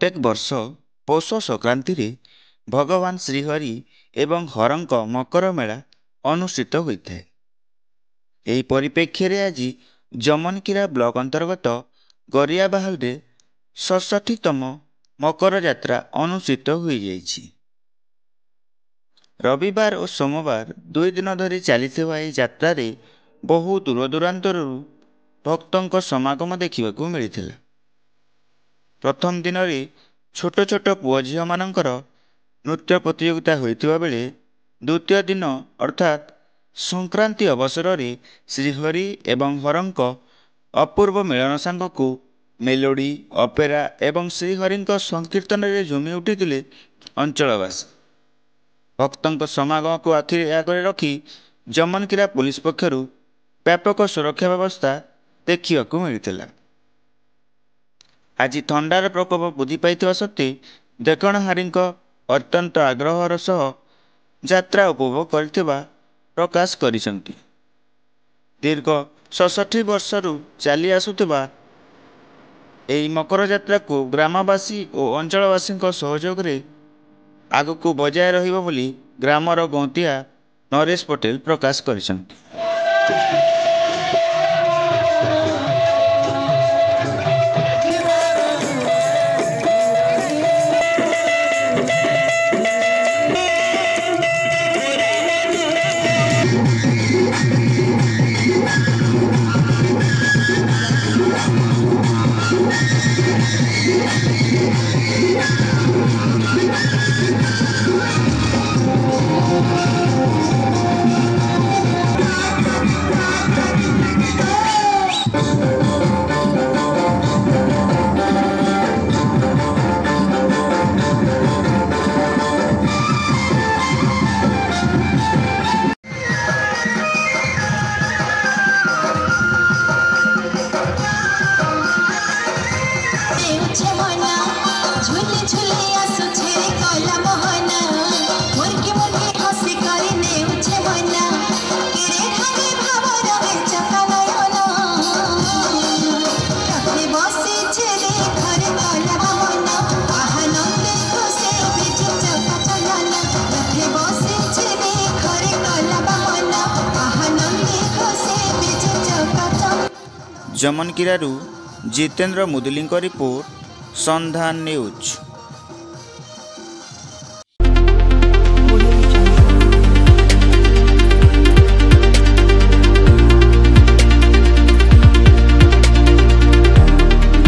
प्रत्येक वर्ष पौष संक्रांति रे भगवान श्रीहरि एवं हरଙ୍କ मकर मेला अनुष्ठित होता है। यही परिप्रेक्षी रे आज जमनकीरा ब्लॉक अंतर्गत गरियाबाहाल रे 67तम मकर यात्रा अनुष्ठित हो जाइछि। रविवार और सोमवार 2 दिन धरी चलीथिबा एही यात्रा रे बहु दूर दूरांतरु भक्तों समागम देखा मिलता। प्रथम दिन में छोट छोट पुओ झील मानकर नृत्य प्रतियोगिता होता बेले द्वितीय दिन अर्थात संक्रांति अवसर में श्रीहरि एवं हरଙ୍କ अपूर्व मिलन सांग को मेलोडी अपेरा एवं श्रीहरि संकीर्तन में झूमी उठी अंचलवासी। भक्तों समागम को आखिरी आगे रखी जमनकीरा पुलिस पक्षर व्यापक सुरक्षा व्यवस्था देखा मिलता। आज थंडार प्रकोप वृद्धि पाई सत्वे देखणहारी अत्यंत आग्रहर सह यात्रा उपभोग करथिबा प्रकाश करिसंती। दीर्घ 66 वर्षरू चली आसुथिबा एही मकर यात्रा को ग्रामवासी और अंचलवासी सहयोग रे आगकू बजाय रहिबो बोली ग्रामर गौंतिया नरेश पटेल प्रकाश करिसंती। जमनकीरारू जितेंद्र मुदुली रिपोर्ट संधान न्यूज।